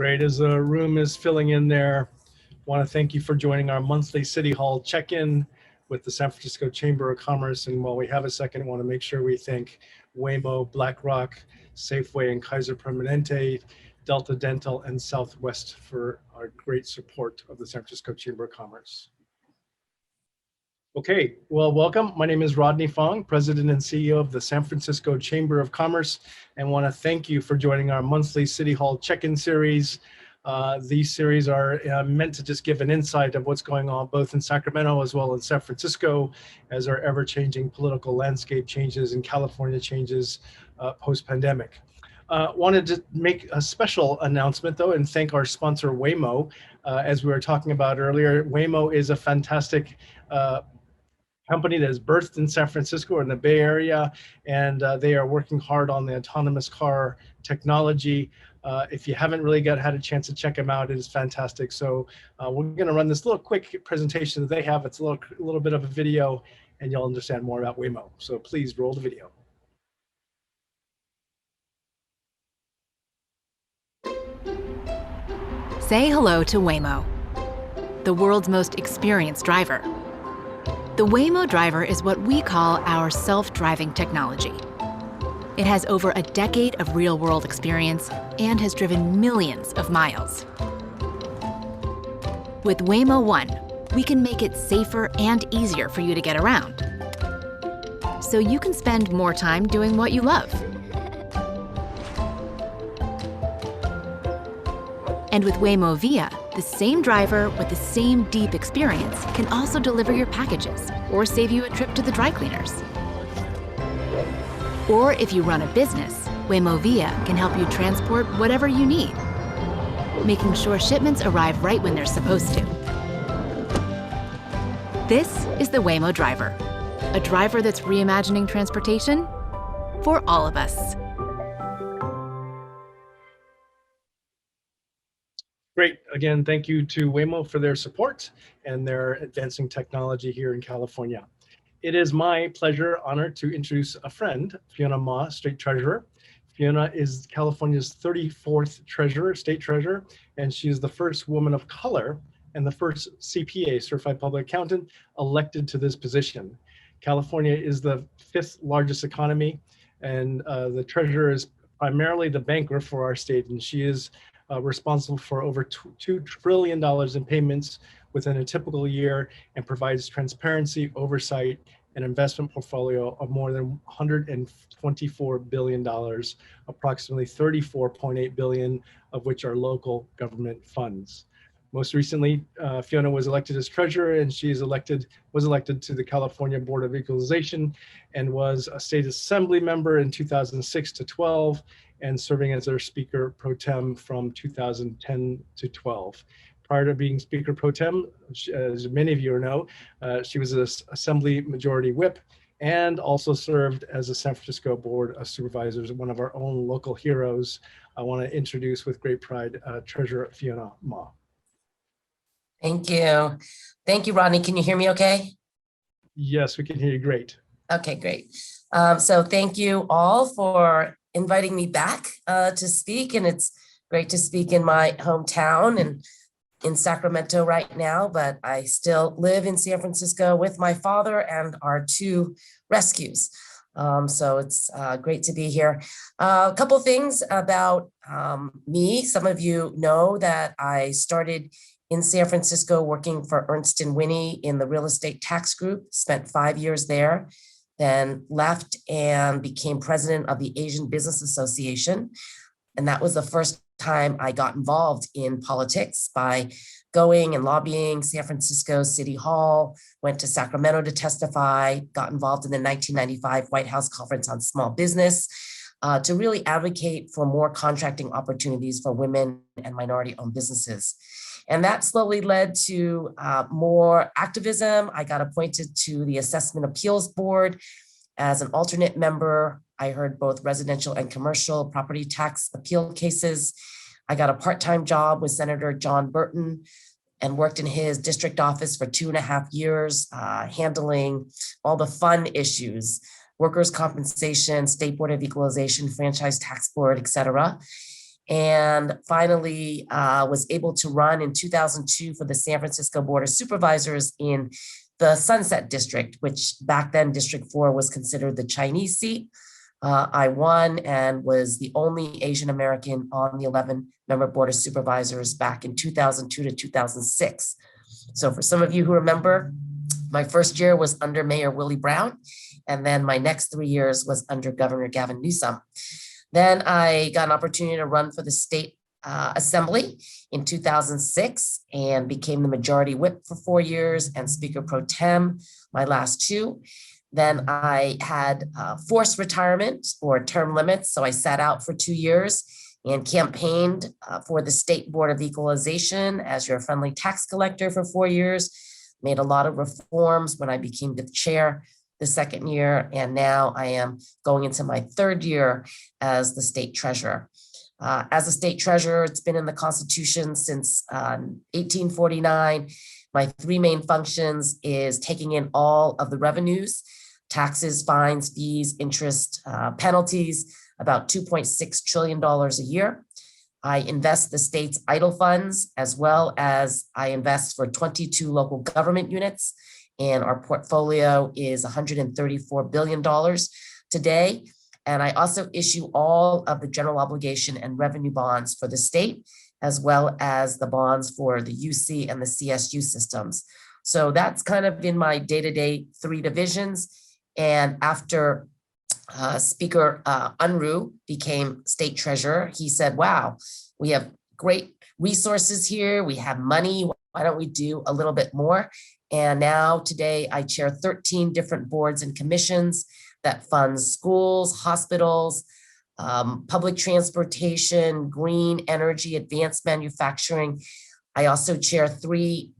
Great. As the room is filling in there, I want to thank you for joining our monthly City Hall check-in with the San Francisco Chamber of Commerce. And while we have a second, I want to make sure we thank Waymo, BlackRock, Safeway, and Kaiser Permanente, Delta Dental, and Southwest for our great support of the San Francisco Chamber of Commerce. Okay, well, welcome. My name is Rodney Fong, President and CEO of the San Francisco Chamber of Commerce, and want to thank you for joining our monthly City Hall check-in series. These series are meant to just give an insight of what's going on both in Sacramento as well as San Francisco as our ever-changing political landscape changes and California changes post-pandemic. Wanted to make a special announcement though and thank our sponsor Waymo. As we were talking about earlier, Waymo is a fantastic company that is birthed in San Francisco or in the Bay Area, and they are working hard on the autonomous car technology. If you haven't really had a chance to check them out, it is fantastic. So we're going to run this little quick presentation that they have. It's a little bit of a video, and you'll understand more about Waymo. So please roll the video. Say hello to Waymo, the world's most experienced driver. The Waymo driver is what we call our self-driving technology. It has over a decade of real-world experience and has driven millions of miles. With Waymo One, we can make it safer and easier for you to get around, so you can spend more time doing what you love. And with Waymo Via, the same driver with the same deep experience can also deliver your packages or save you a trip to the dry cleaners. Or if you run a business, Waymo Via can help you transport whatever you need, making sure shipments arrive right when they're supposed to. This is the Waymo driver, a driver that's reimagining transportation for all of us. Great. Again, thank you to Waymo for their support and their advancing technology here in California. It is my pleasure, honor to introduce a friend, Fiona Ma, State Treasurer. Fiona is California's 34th State Treasurer, and she is the first woman of color and the first CPA, Certified Public Accountant, elected to this position. California is the 5th largest economy, and the Treasurer is primarily the banker for our state, and she is responsible for over $2 trillion in payments within a typical year and provides transparency, oversight, and investment portfolio of more than $124 billion, approximately $34.8 billion of which are local government funds. Most recently, Fiona was elected as treasurer, and she was elected to the California Board of Equalization and was a state assembly member in 2006 to 12 and serving as their speaker pro tem from 2010 to 12. Prior to being speaker pro tem, as many of you know, she was an assembly majority whip and also served as a San Francisco Board of Supervisors, one of our own local heroes. I want to introduce with great pride, Treasurer Fiona Ma. Thank you. Thank you, Rodney. Can you hear me okay? Yes, we can hear you great. Okay, great. So thank you all for inviting me back to speak. And it's great to speak in my hometown and in Sacramento right now, but I still live in San Francisco with my father and our 2 rescues. So it's great to be here. A couple things about me. Some of you know that I started in San Francisco working for Ernst & Winnie in the real estate tax group, spent 5 years there, then left and became president of the Asian Business Association. And that was the first time I got involved in politics by going and lobbying San Francisco City Hall, went to Sacramento to testify, got involved in the 1995 White House Conference on Small Business to really advocate for more contracting opportunities for women and minority-owned businesses. And that slowly led to more activism. I got appointed to the Assessment Appeals Board as an alternate member. I heard both residential and commercial property tax appeal cases. I got a part-time job with Senator John Burton and worked in his district office for 2.5 years, handling all the fun issues, workers' compensation, State Board of Equalization, Franchise Tax Board, et cetera. and finally was able to run in 2002 for the San Francisco Board of Supervisors in the Sunset District, which back then District 4 was considered the Chinese seat. I won and was the only Asian American on the 11-member Board of Supervisors back in 2002 to 2006. So for some of you who remember, my first year was under Mayor Willie Brown, and then my next 3 years was under Governor Gavin Newsom. Then I got an opportunity to run for the state assembly in 2006 and became the majority whip for 4 years and speaker pro tem my last 2. Then I had forced retirement or term limits. So I sat out for 2 years and campaigned for the State Board of Equalization as your friendly tax collector for 4 years, made a lot of reforms when I became the chair the second year. And now I am going into my 3rd year as the state treasurer. As a state treasurer, it's been in the Constitution since 1849. My 3 main functions is taking in all of the revenues, taxes, fines, fees, interest, penalties, about $2.6 trillion a year. I invest the state's idle funds, as well as I invest for 22 local government units, and our portfolio is $134 billion today. And I also issue all of the general obligation and revenue bonds for the state, as well as the bonds for the UC and the CSU systems. So that's kind of in my day-to-day 3 divisions. And after Speaker Unruh became state treasurer, he said, wow, we have great resources here. We have money. Why don't we do a little bit more? And now today I chair 13 different boards and commissions that funds schools, hospitals, public transportation, green energy, advanced manufacturing. I also chair 3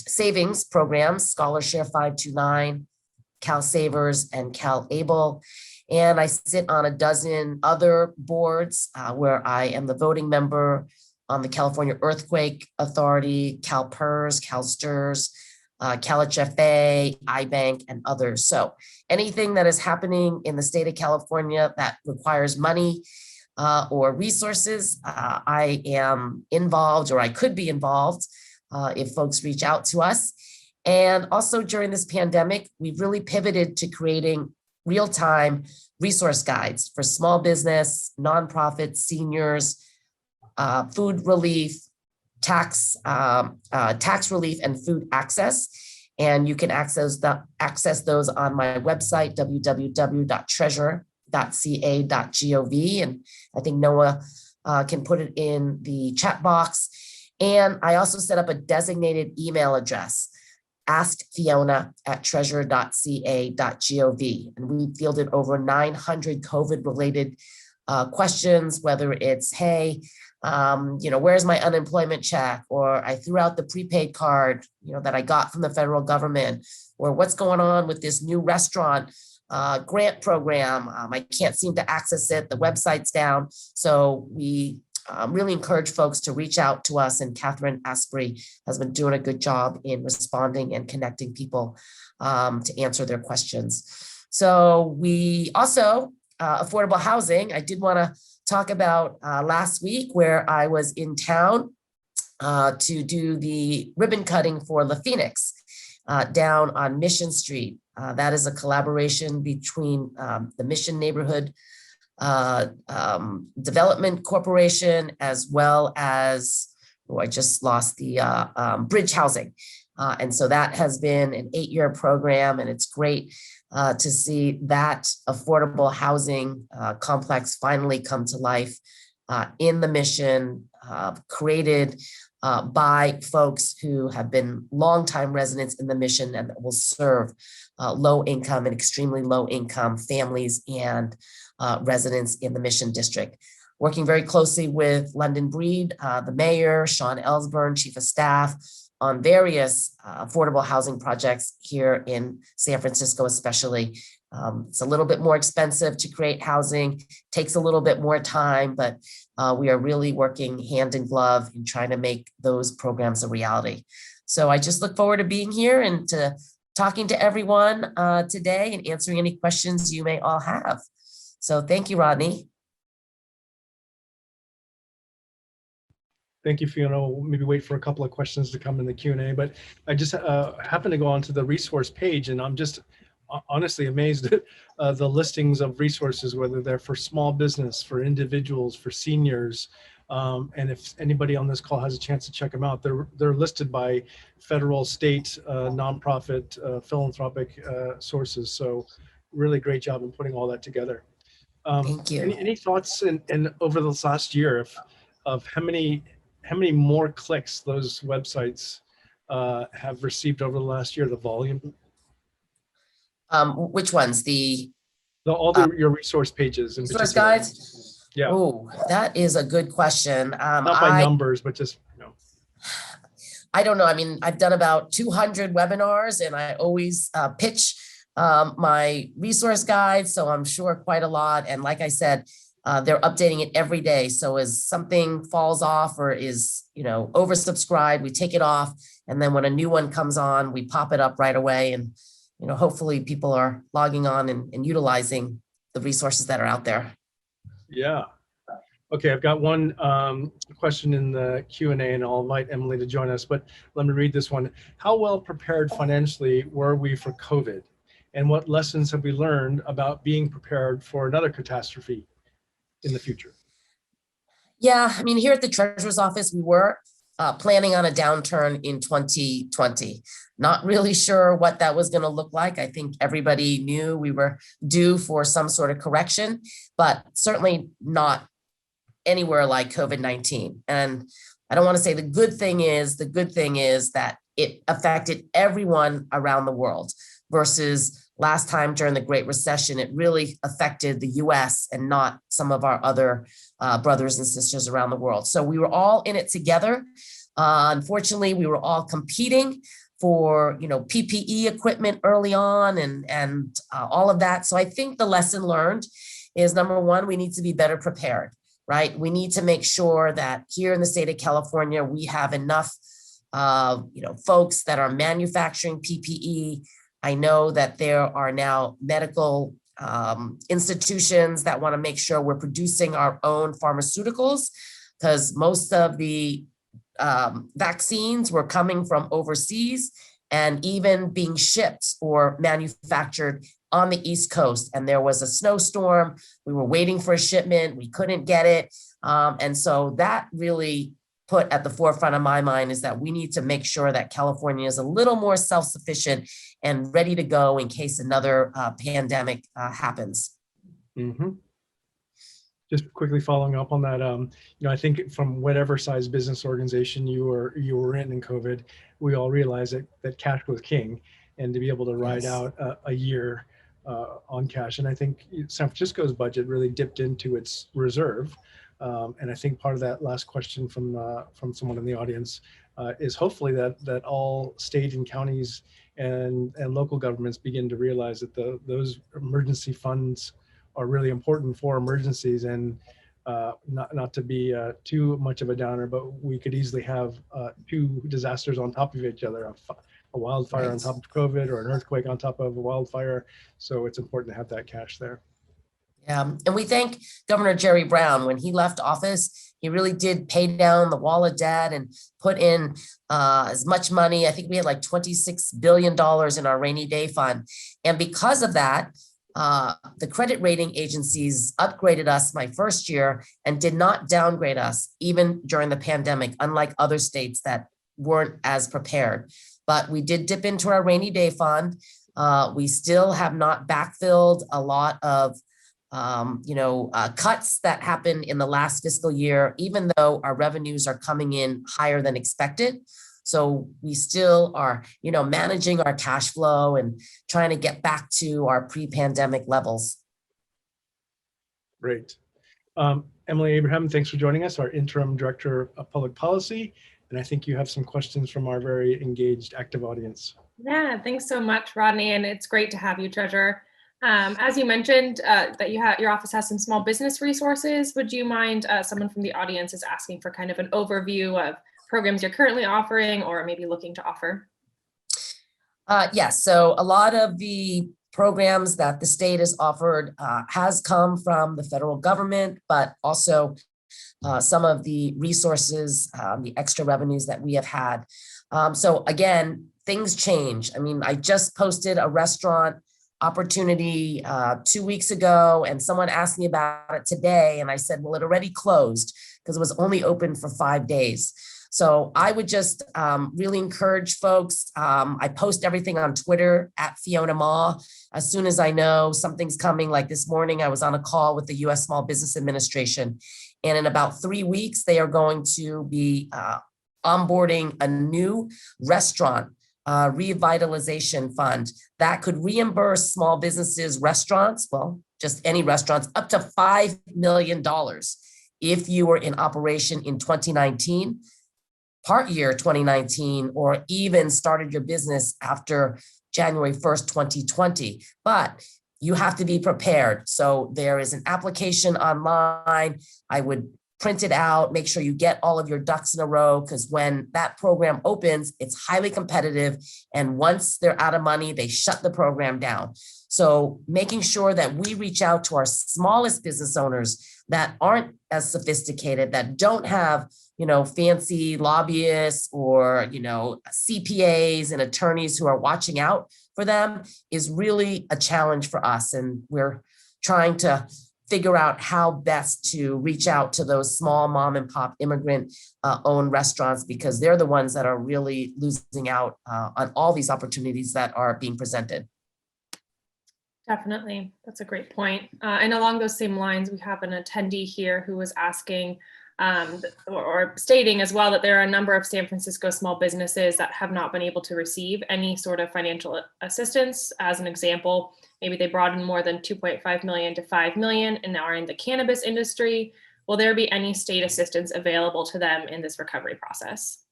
savings programs, Scholarshare 529, Cal Savers, and Cal Able. And I sit on a dozen other boards where I am the voting member on the California Earthquake Authority, CalPERS, CalSTRS, CalHFA, iBank, and others. So anything that is happening in the state of California that requires money or resources, I am involved, or I could be involved if folks reach out to us. And also during this pandemic, we've really pivoted to creating real-time resource guides for small business, nonprofits, seniors, food relief, tax relief, and food access. And you can access those on my website, www.treasure.ca.gov. And I think Noah can put it in the chat box. And I also set up a designated email address, askfiona@treasure.ca.gov. And we fielded over 900 COVID-related questions, whether it's, hey, where's my unemployment check? Or I threw out the prepaid card, that I got from the federal government, or what's going on with this new restaurant grant program? I can't seem to access it. The website's down. So we really encourage folks to reach out to us, and Catherine Asprey has been doing a good job in responding and connecting people to answer their questions. So we also, affordable housing, I did want to talk about last week where I was in town to do the ribbon cutting for La Phoenix down on Mission Street. That is a collaboration between the Mission Neighborhood Development Corporation, as well as, I just lost the Bridge Housing. And so that has been an 8-year program, and it's great to see that affordable housing complex finally come to life in the Mission, created by folks who have been longtime residents in the Mission and that will serve low income and extremely low income families and residents in the Mission District. Working very closely with London Breed, the mayor, Sean Ellsburn, chief of staff, on various affordable housing projects here in San Francisco, especially. It's a little bit more expensive to create housing, takes a little bit more time, but we are really working hand in glove in trying to make those programs a reality. So I just look forward to being here and to talking to everyone today and answering any questions you may all have. So thank you, Rodney. Thank you, Fiona. We'll maybe wait for a couple of questions to come in the Q&A, but I just happened to go onto the resource page, and I'm just honestly amazed at the listings of resources, whether they're for small business, for individuals, for seniors. And if anybody on this call has a chance to check them out, they're listed by federal, state, nonprofit, philanthropic sources. So really great job in putting all that together. Thank you. Any thoughts in over this last year of how many more clicks those websites have received over the last year, the volume? Which ones? Your resource pages in Resource particular. guides? Yeah. Oh, that is a good question. Not by numbers, but just, I don't know. I mean, I've done about 200 webinars, and I always pitch my resource guide. So I'm sure quite a lot. And like I said, they're updating it every day. So as something falls off or is, oversubscribed, we take it off. And then when a new one comes on, we pop it up right away. And, hopefully people are logging on and utilizing the resources that are out there. Yeah. Okay, I've got one question in the Q&A, and I'll invite Emily to join us, but let me read this one. How well prepared financially were we for COVID? And what lessons have we learned about being prepared for another catastrophe in the future? Yeah, I mean, here at the Treasurer's Office, we were planning on a downturn in 2020. Not really sure what that was going to look like. I think everybody knew we were due for some sort of correction, but certainly not anywhere like COVID-19. And I don't want to say the good thing is that it affected everyone around the world versus last time during the Great Recession, it really affected the US and not some of our other brothers and sisters around the world. So we were all in it together. Unfortunately, we were all competing for PPE equipment early on and all of that. So I think the lesson learned is, number one, we need to be better prepared, right? We need to make sure that here in the state of California, we have enough folks that are manufacturing PPE. I know that there are now medical institutions that want to make sure we're producing our own pharmaceuticals, because most of the vaccines were coming from overseas and even being shipped or manufactured on the East Coast. And there was a snowstorm. We were waiting for a shipment. We couldn't get it. And so that really put at the forefront of my mind is that we need to make sure that California is a little more self-sufficient and ready to go in case another pandemic happens. Mm-hmm. Just quickly following up on that, I think from whatever size business organization you were in COVID, we all realized that cash was king, and to be able to ride out a year on cash. And I think San Francisco's budget really dipped into its reserve. And I think part of that last question from someone in the audience is hopefully that all state and counties and local governments begin to realize that those emergency funds are really important for emergencies, and not to be too much of a downer, but we could easily have two disasters on top of each other, a wildfire on top of COVID or an earthquake on top of a wildfire. So it's important to have that cash there. Yeah, and we thank Governor Jerry Brown. When he left office, he really did pay down the wall of debt and put in as much money. I think we had like $26 billion in our rainy day fund. And because of that, the credit rating agencies upgraded us my first year and did not downgrade us even during the pandemic, unlike other states that weren't as prepared. But we did dip into our rainy day fund. We still have not backfilled a lot of cuts that happened in the last fiscal year, even though our revenues are coming in higher than expected. So we still are, managing our cash flow and trying to get back to our pre-pandemic levels. Great. Emily Abraham, thanks for joining us, our Interim Director of Public Policy. And I think you have some questions from our very engaged, active audience. Yeah, thanks so much, Rodney. And it's great to have you, Treasurer. As you mentioned, that your office has some small business resources. Would you mind, someone from the audience is asking for kind of an overview of programs you're currently offering or maybe looking to offer? Yes, so a lot of the programs that the state has offered has come from the federal government, but also some of the resources, the extra revenues that we have had. So again, things change. I mean, I just posted a restaurant opportunity 2 weeks ago, and someone asked me about it today, and I said, well, it already closed because it was only open for 5 days. So I would just really encourage folks. I post everything on Twitter at Fiona Ma. As soon as I know something's coming, like this morning, I was on a call with the U.S. Small Business Administration, and in about 3 weeks, they are going to be onboarding a new restaurant revitalization fund that could reimburse small businesses, restaurants, well, just any restaurants, up to $5 million if you were in operation in 2019, part year 2019, or even started your business after January 1st, 2020. But you have to be prepared. So there is an application online. I would print it out, make sure you get all of your ducks in a row, because when that program opens, it's highly competitive. And once they're out of money, they shut the program down. So making sure that we reach out to our smallest business owners that aren't as sophisticated, that don't have, fancy lobbyists or, CPAs and attorneys who are watching out for them is really a challenge for us. And we're trying to figure out how best to reach out to those small mom and pop immigrant owned restaurants, because they're the ones that are really losing out on all these opportunities that are being presented. Definitely. That's a great point. And along those same lines, we have an attendee here who was asking or stating as well that there are a number of San Francisco small businesses that have not been able to receive any sort of financial assistance. As an example, maybe they brought in more than 2.5 million to 5 million and are in the cannabis industry. Will there be any state assistance available to them in this recovery process?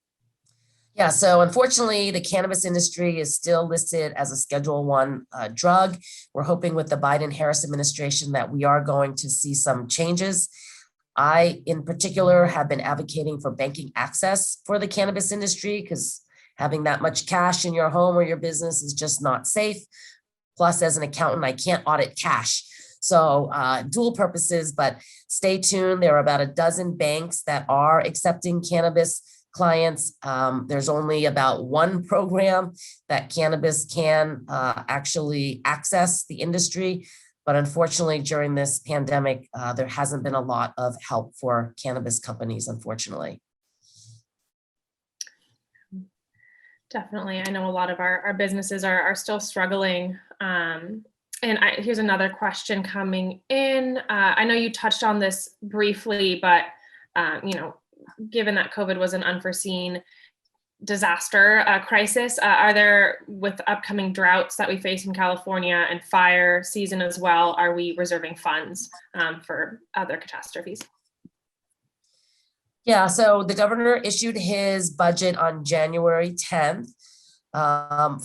Yeah, so unfortunately, the cannabis industry is still listed as a Schedule I drug. We're hoping with the Biden-Harris administration that we are going to see some changes. I, in particular, have been advocating for banking access for the cannabis industry, because having that much cash in your home or your business is just not safe. Plus, as an accountant, I can't audit cash. So dual purposes, but stay tuned. There are about a dozen banks that are accepting cannabis clients. There's only about one program that cannabis can actually access the industry. But unfortunately, during this pandemic, there hasn't been a lot of help for cannabis companies, unfortunately. Definitely. I know a lot of our businesses are still struggling. Here's another question coming in. I know you touched on this briefly, but given that COVID was an unforeseen disaster crisis, are there, with upcoming droughts that we face in California and fire season as well, are we reserving funds for other catastrophes? Yeah, so the governor issued his budget on January 10th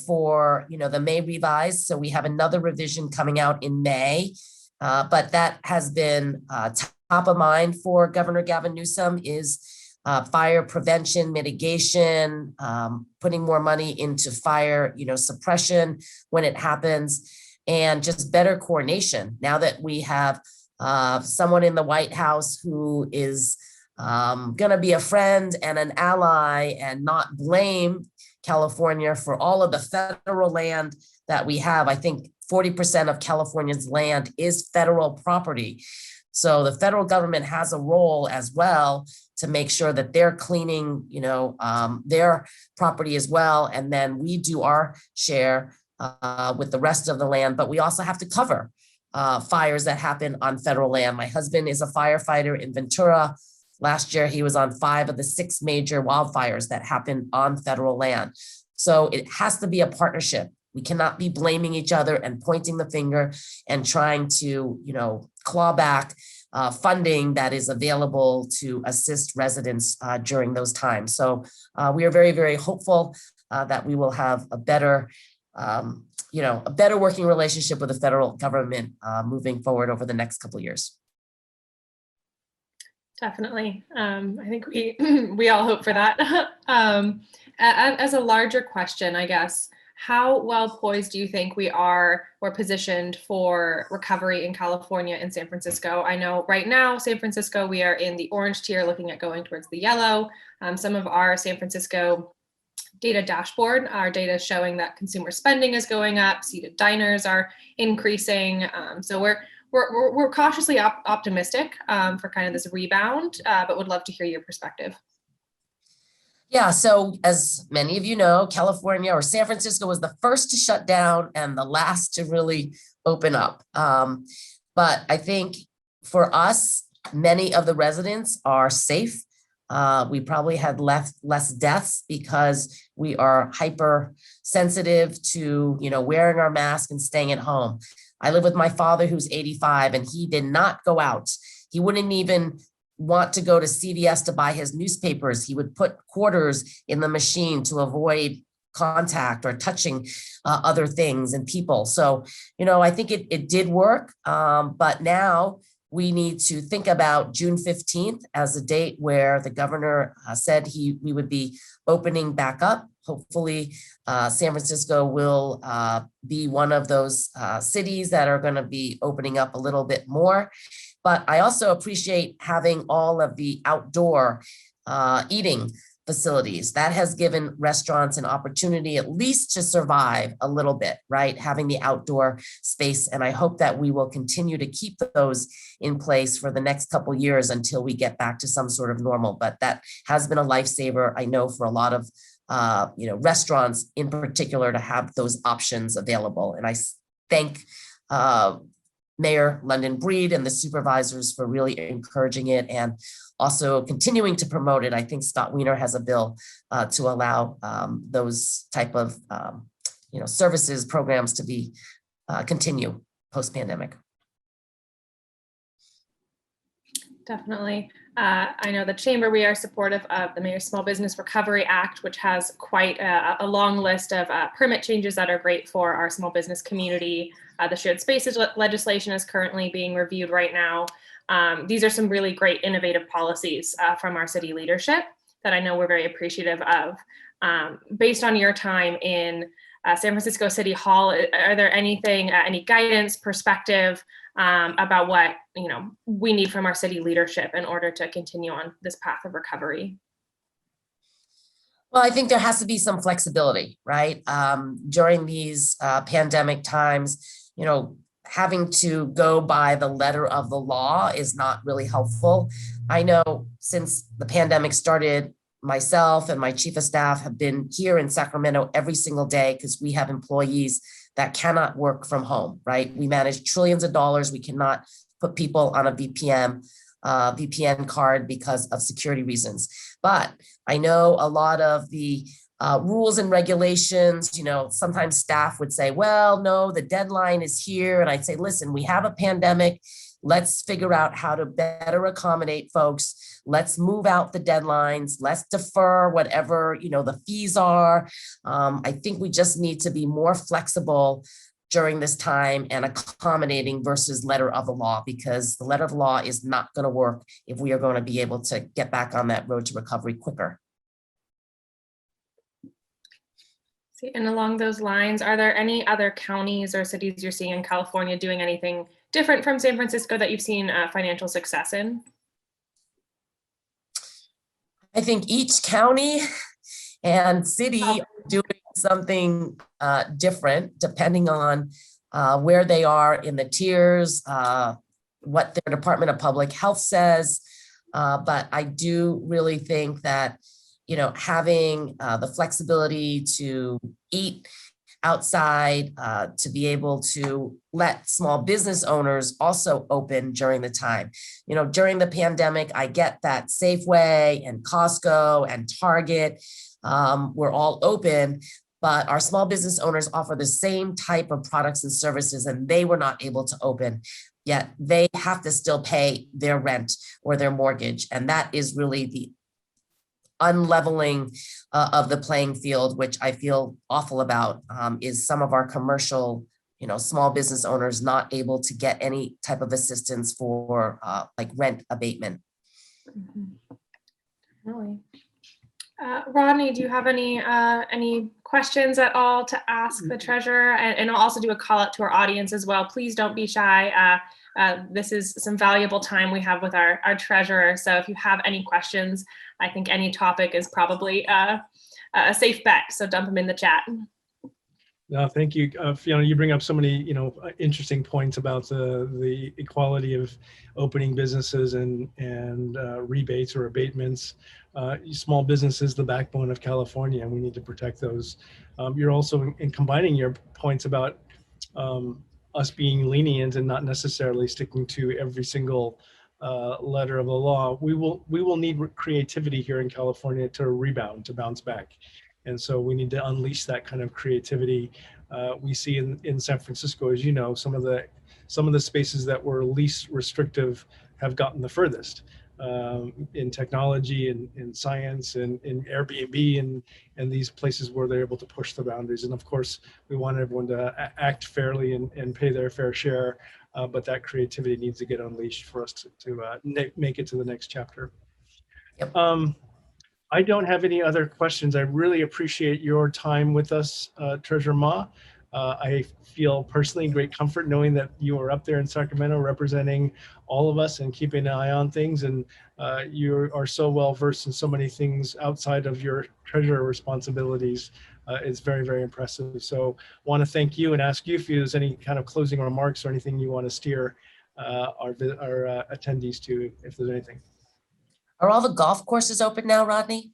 for the May revise. So we have another revision coming out in May, but that has been top of mind for Governor Gavin Newsom is fire prevention, mitigation, putting more money into fire, suppression when it happens, and just better coordination. Now that we have someone in the White House who is going to be a friend and an ally and not blame California for all of the federal land that we have. I think 40% of California's land is federal property. So the federal government has a role as well to make sure that they're cleaning, their property as well. And then we do our share with the rest of the land, but we also have to cover fires that happen on federal land. My husband is a firefighter in Ventura. Last year, he was on 5 of the 6 major wildfires that happened on federal land. So it has to be a partnership. We cannot be blaming each other and pointing the finger and trying to, claw back funding that is available to assist residents during those times. So we are very, very hopeful that we will have a better, a better working relationship with the federal government moving forward over the next couple of years. Definitely. I think we all hope for that. As a larger question, I guess, how well poised do you think we are or positioned for recovery in California and San Francisco? I know right now, San Francisco, we are in the orange tier looking at going towards the yellow. Some of our San Francisco data dashboard, our data is showing that consumer spending is going up, seated diners are increasing. So we're cautiously optimistic for kind of this rebound, but would love to hear your perspective. Yeah, so as many of you know, California or San Francisco was the first to shut down and the last to really open up. But I think for us, many of the residents are safe. We probably had less deaths because we are hypersensitive to, wearing our mask and staying at home. I live with my father who's 85 and he did not go out. He wouldn't even want to go to CVS to buy his newspapers. He would put quarters in the machine to avoid contact or touching other things and people. So, I think it did work, but now we need to think about June 15th as a date where the governor said we would be opening back up. Hopefully, San Francisco will be one of those cities that are going to be opening up a little bit more. But I also appreciate having all of the outdoor eating facilities. That has given restaurants an opportunity at least to survive a little bit, right? Having the outdoor space. And I hope that we will continue to keep those in place for the next couple of years until we get back to some sort of normal. But that has been a lifesaver, I know, for a lot of restaurants in particular to have those options available. And I thank Mayor London Breed and the supervisors for really encouraging it and also continuing to promote it. I think Scott Wiener has a bill to allow those type of services, programs to be continue post-pandemic. Definitely. I know the Chamber, we are supportive of the Mayor's Small Business Recovery Act, which has quite a long list of permit changes that are great for our small business community. The shared spaces legislation is currently being reviewed right now. These are some really great innovative policies from our city leadership that I know we're very appreciative of. Based on your time in San Francisco City Hall, are there anything, any guidance, perspective about what we need from our city leadership in order to continue on this path of recovery? Well, I think there has to be some flexibility, right? During these pandemic times, having to go by the letter of the law is not really helpful. I know since the pandemic started, myself and my chief of staff have been here in Sacramento every single day because we have employees that cannot work from home, right? We manage trillions of dollars. We cannot put people on a VPN card because of security reasons. But I know a lot of the rules and regulations, sometimes staff would say, well, no, the deadline is here. And I'd say, listen, we have a pandemic. Let's figure out how to better accommodate folks. Let's move out the deadlines. Let's defer whatever, the fees are. I think we just need to be more flexible during this time and accommodating versus letter of the law, because the letter of law is not going to work if we are going to be able to get back on that road to recovery quicker. And along those lines, are there any other counties or cities you're seeing in California doing anything different from San Francisco that you've seen financial success in? I think each county and city are doing something different depending on where they are in the tiers, what their Department of Public Health says. But I do really think that having the flexibility to eat outside, to be able to let small business owners also open during the time. During the pandemic, I get that Safeway and Costco and Target were all open, but our small business owners offer the same type of products and services, and they were not able to open. Yet they have to still pay their rent or their mortgage. And that is really the unleveling of the playing field, which I feel awful about, is some of our commercial, small business owners not able to get any type of assistance for like rent abatement. Really. Rodney, do you have any questions at all to ask the treasurer? And I'll also do a call out to our audience as well. Please don't be shy. This is some valuable time we have with our treasurer. So if you have any questions, I think any topic is probably a safe bet. So dump them in the chat. No, thank you, Fiona. You bring up so many, interesting points about the equality of opening businesses and rebates or abatements. Small businesses, the backbone of California, and we need to protect those. You're also in combining your points about us being lenient and not necessarily sticking to every single letter of the law. We will need creativity here in California to rebound, to bounce back. And so we need to unleash that kind of creativity. We see in San Francisco, as you know, some of the spaces that were least restrictive have gotten the furthest in technology and in science and in Airbnb and these places where they're able to push the boundaries. And of course, we want everyone to act fairly and pay their fair share, but that creativity needs to get unleashed for us to make it to the next chapter. Yep. I don't have any other questions. I really appreciate your time with us, Treasurer Ma. I feel personally great comfort knowing that you are up there in Sacramento representing all of us and keeping an eye on things. And you are so well versed in so many things outside of your treasurer responsibilities. It's very, very impressive. So want to thank you and ask you if there's any kind of closing remarks or anything you want to steer our attendees to, if there's anything. Are all the golf courses open now, Rodney?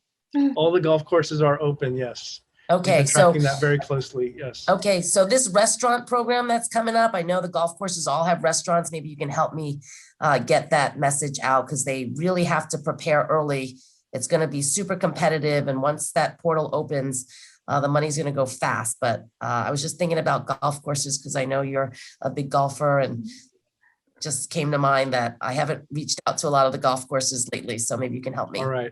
All the golf courses are open, yes. Okay, We've been tracking that very closely, yes. Okay, so this restaurant program that's coming up, I know the golf courses all have restaurants. Maybe you can help me get that message out because they really have to prepare early. It's going to be super competitive. And once that portal opens, the money's going to go fast. But I was just thinking about golf courses because I know you're a big golfer and just came to mind that I haven't reached out to a lot of the golf courses lately. So maybe you can help me. All right.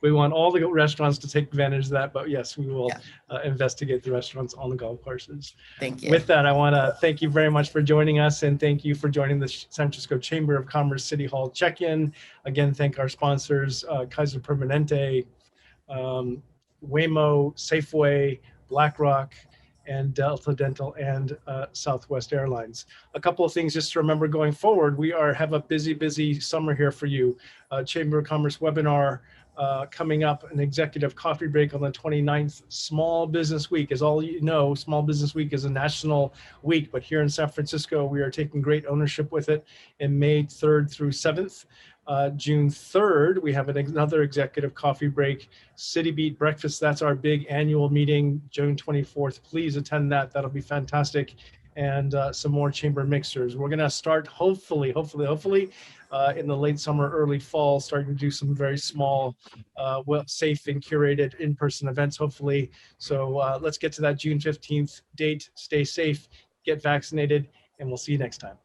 We want all the restaurants to take advantage of that, but yes, we will investigate the restaurants on the golf courses. Thank you. With that, I want to thank you very much for joining us and thank you for joining the San Francisco Chamber of Commerce City Hall check-in. Again, thank our sponsors, Kaiser Permanente, Waymo, Safeway, BlackRock, and Delta Dental and Southwest Airlines. A couple of things just to remember going forward. We have a busy summer here for you. Chamber of Commerce webinar coming up, an executive coffee break on the 29th. Small Business Week, as all you know, Small Business Week is a national week, but here in San Francisco, we are taking great ownership with it in May 3rd through 7th. June 3rd, we have another executive coffee break, City Beat Breakfast. That's our big annual meeting, June 24th. Please attend that. That'll be fantastic. And some more chamber mixers. We're going to start hopefully in the late summer, early fall, starting to do some very small, safe and curated in-person events, hopefully. So let's get to that June 15th date. Stay safe, get vaccinated, and we'll see you next time.